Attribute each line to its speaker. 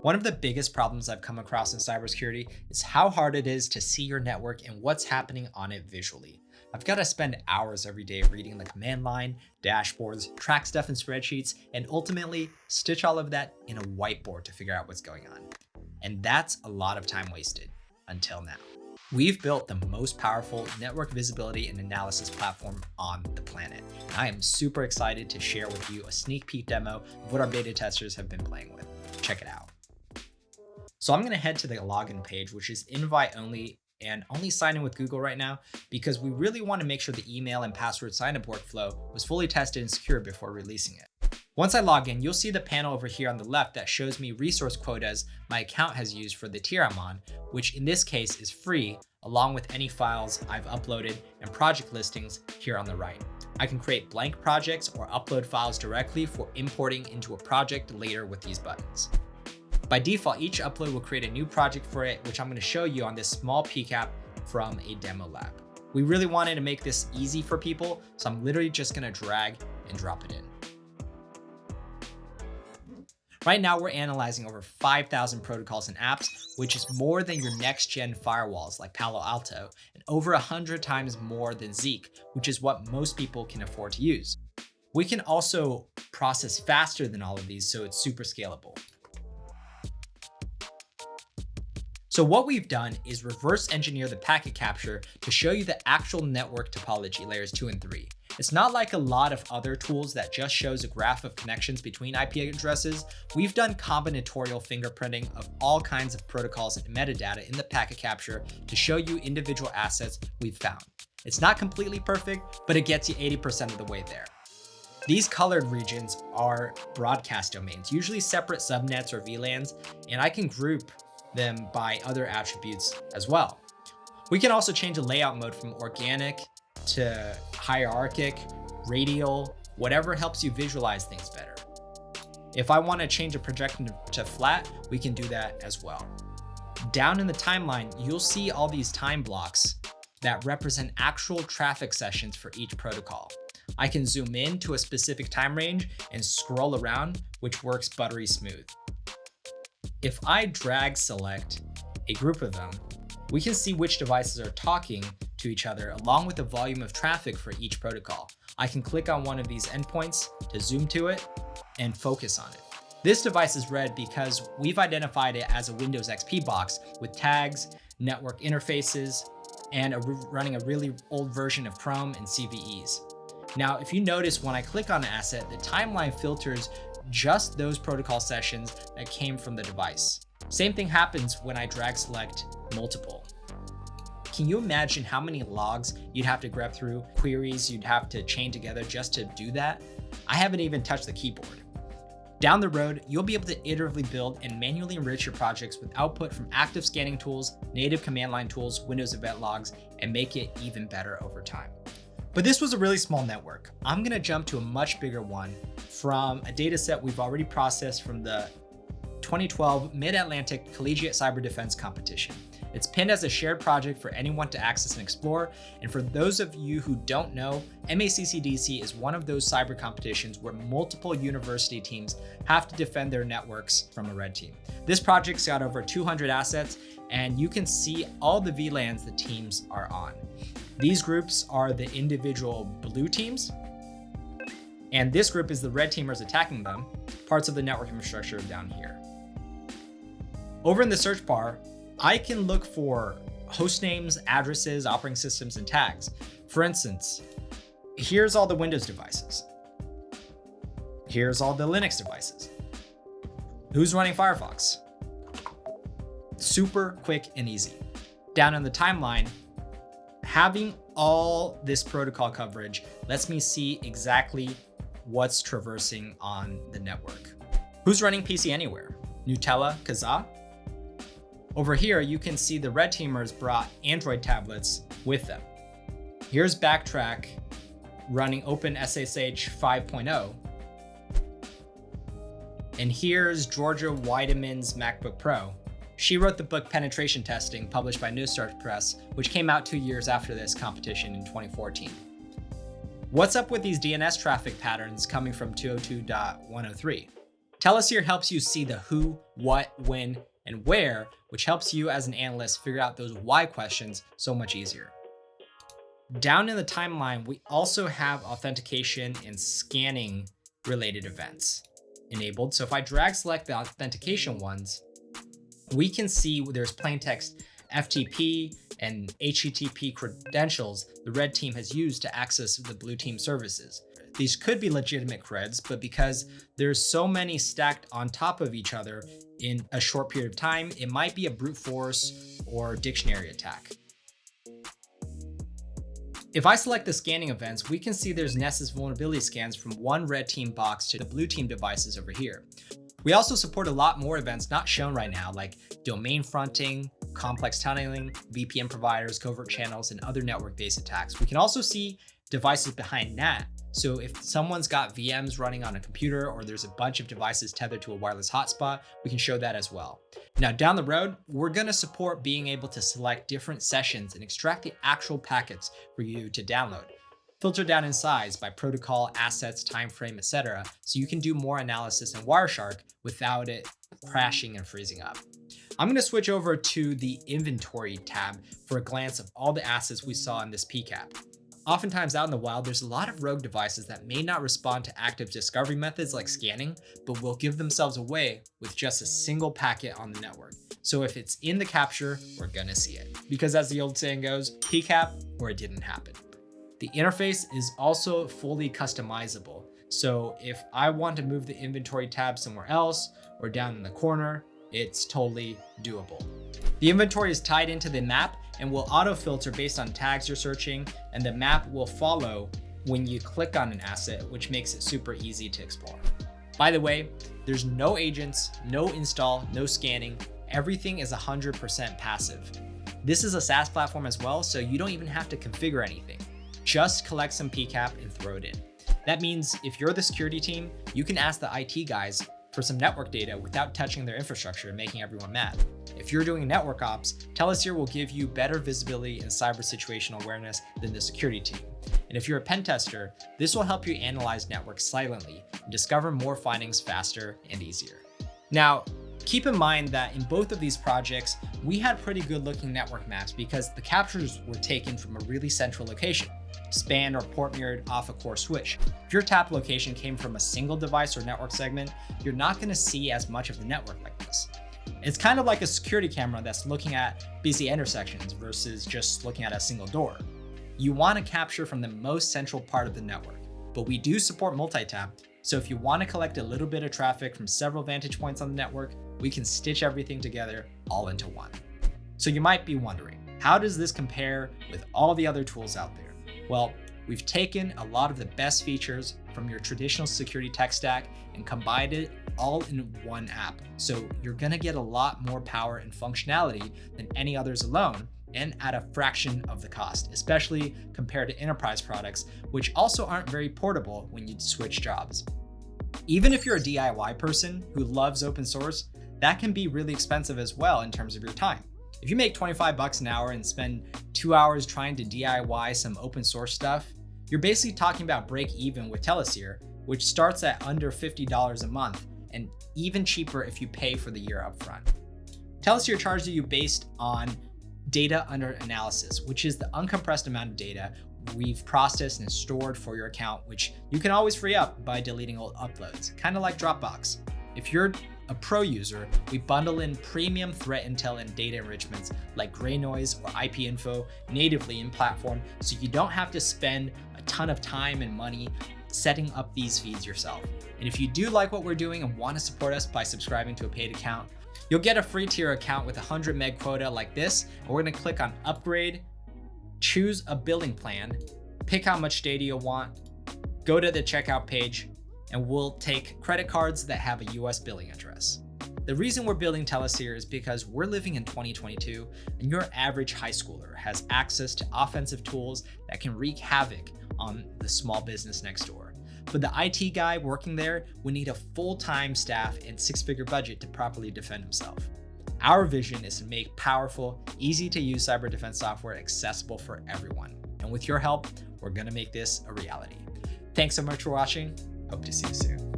Speaker 1: One of the biggest problems I've come across in cybersecurity is how hard it is to see your network and what's happening on it visually. I've got to spend hours every day reading the command line, dashboards, track stuff in spreadsheets, and ultimately stitch all of that in a whiteboard to figure out what's going on. And that's a lot of time wasted, until now. We've built the most powerful network visibility and analysis platform on the planet. And I am super excited to share with you a sneak peek demo of what our beta testers have been playing with. Check it out. So I'm going to head to the login page, which is invite only and only sign in with Google right now, because we really want to make sure the email and password sign-up workflow was fully tested and secure before releasing it. Once I log in, you'll see the panel over here on the left that shows me resource quotas my account has used for the tier I'm on, which in this case is free, along with any files I've uploaded and project listings here on the right. I can create blank projects or upload files directly for importing into a project later with these buttons. By default, each upload will create a new project for it, which I'm going to show you on this small PCAP from a demo lab. We really wanted to make this easy for people, so I'm literally just going to drag and drop it in. Right now, we're analyzing over 5,000 protocols and apps, which is more than your next-gen firewalls like Palo Alto, and over 100 times more than Zeek, which is what most people can afford to use. We can also process faster than all of these, so it's super scalable. So what we've done is reverse engineer the packet capture to show you the actual network topology layers 2 and 3. It's not like a lot of other tools that just shows a graph of connections between IP addresses. We've done combinatorial fingerprinting of all kinds of protocols and metadata in the packet capture to show you individual assets we've found. It's not completely perfect, but it gets you 80% of the way there. These colored regions are broadcast domains, usually separate subnets or VLANs, and I can group them by other attributes as well. We can also change the layout mode from organic to hierarchic, radial, whatever helps you visualize things better. If I want to change a projection to flat, we can do that as well. Down in the timeline, you'll see all these time blocks that represent actual traffic sessions for each protocol. I can zoom in to a specific time range and scroll around, which works buttery smooth. If I drag select a group of them, we can see which devices are talking to each other along with the volume of traffic for each protocol. I can click on one of these endpoints to zoom to it and focus on it. This device is red because we've identified it as a Windows XP box with tags, network interfaces, and running a really old version of Chrome and CVEs. Now, if you notice when I click on an asset, the timeline filters just those protocol sessions that came from the device. Same thing happens when I drag select multiple. Can you imagine how many logs you'd have to grab through, queries you'd have to chain together just to do that? I haven't even touched the keyboard. Down the road, you'll be able to iteratively build and manually enrich your projects with output from active scanning tools, native command line tools, Windows event logs, and make it even better over time. But this was a really small network. I'm gonna jump to a much bigger one from a data set we've already processed from the 2012 Mid-Atlantic Collegiate Cyber Defense Competition. It's pinned as a shared project for anyone to access and explore. And for those of you who don't know, MACCDC is one of those cyber competitions where multiple university teams have to defend their networks from a red team. This project's got over 200 assets, and you can see all the VLANs the teams are on. These groups are the individual blue teams, and this group is the red teamers attacking them, parts of the network infrastructure down here. Over in the search bar, I can look for host names, addresses, operating systems, and tags. For instance, here's all the Windows devices. Here's all the Linux devices. Who's running Firefox? Super quick and easy. Down in the timeline, having all this protocol coverage lets me see exactly what's traversing on the network. Who's running PC Anywhere? Nutella, Kazaa? Over here, you can see the red teamers brought Android tablets with them. Here's Backtrack running OpenSSH 5.0. And here's Georgia Weideman's MacBook Pro. She wrote the book Penetration Testing, published by Neustar Press, which came out 2 years after this competition in 2014. What's up with these DNS traffic patterns coming from 202.103? Teleseer helps you see the who, what, when, and where, which helps you as an analyst figure out those why questions so much easier. Down in the timeline, we also have authentication and scanning related events enabled. So if I drag select the authentication ones, we can see there's plain text FTP and HTTP credentials the red team has used to access the blue team services. These could be legitimate creds, but because there's so many stacked on top of each other in a short period of time, it might be a brute force or dictionary attack. If I select the scanning events, we can see there's Nessus vulnerability scans from one red team box to the blue team devices over here. We also support a lot more events not shown right now, like domain fronting, complex tunneling, VPN providers, covert channels, and other network-based attacks. We can also see devices behind NAT. So if someone's got VMs running on a computer or there's a bunch of devices tethered to a wireless hotspot, we can show that as well. Now down the road, we're gonna support being able to select different sessions and extract the actual packets for you to download. Filter down in size by protocol, assets, time frame, etc. So you can do more analysis in Wireshark without it crashing and freezing up. I'm gonna switch over to the inventory tab for a glance of all the assets we saw in this PCAP. Oftentimes out in the wild, there's a lot of rogue devices that may not respond to active discovery methods like scanning, but will give themselves away with just a single packet on the network. So if it's in the capture, we're gonna see it. Because as the old saying goes, PCAP or it didn't happen. The interface is also fully customizable. So if I want to move the inventory tab somewhere else or down in the corner, it's totally doable. The inventory is tied into the map and will auto-filter based on tags you're searching, and the map will follow when you click on an asset, which makes it super easy to explore. By the way, there's no agents, no install, no scanning. Everything is 100% passive. This is a SaaS platform as well, so you don't even have to configure anything. Just collect some PCAP and throw it in. That means if you're the security team, you can ask the IT guys for some network data without touching their infrastructure and making everyone mad. If you're doing network ops, Teleseer will give you better visibility and cyber situational awareness than the security team. And if you're a pen tester, this will help you analyze networks silently and discover more findings faster and easier. Now, keep in mind that in both of these projects, we had pretty good looking network maps because the captures were taken from a really central location, span or port mirrored off a core switch. If your tap location came from a single device or network segment, you're not going to see as much of the network like this. It's kind of like a security camera that's looking at busy intersections versus just looking at a single door. You want to capture from the most central part of the network, but we do support multi-tap. So if you want to collect a little bit of traffic from several vantage points on the network, we can stitch everything together all into one. So you might be wondering, how does this compare with all the other tools out there? Well, we've taken a lot of the best features from your traditional security tech stack and combined it all in one app. So you're gonna get a lot more power and functionality than any others alone, and at a fraction of the cost, especially compared to enterprise products, which also aren't very portable when you switch jobs. Even if you're a DIY person who loves open source, that can be really expensive as well in terms of your time. If you make 25 bucks an hour and spend 2 hours trying to DIY some open source stuff, you're basically talking about break even with Teleseer, which starts at under $50 a month and even cheaper if you pay for the year upfront. Teleseer charges you based on data under analysis, which is the uncompressed amount of data we've processed and stored for your account, which you can always free up by deleting old uploads, kind of like Dropbox. If you're a pro user, we bundle in premium threat intel and data enrichments like GrayNoise or IPInfo natively in platform, so you don't have to spend a ton of time and money setting up these feeds yourself. And if you do like what we're doing and want to support us by subscribing to a paid account, you'll get a free tier account with a 100 meg quota like this. And we're going to click on upgrade, choose a billing plan, pick how much data you want, go to the checkout page, and we'll take credit cards that have a US billing address. The reason we're building Teleseer is because we're living in 2022 and your average high schooler has access to offensive tools that can wreak havoc on the small business next door. But the IT guy working there would need a full-time staff and six-figure budget to properly defend himself. Our vision is to make powerful, easy to use cyber defense software accessible for everyone. And with your help, we're gonna make this a reality. Thanks so much for watching. Hope to see you soon.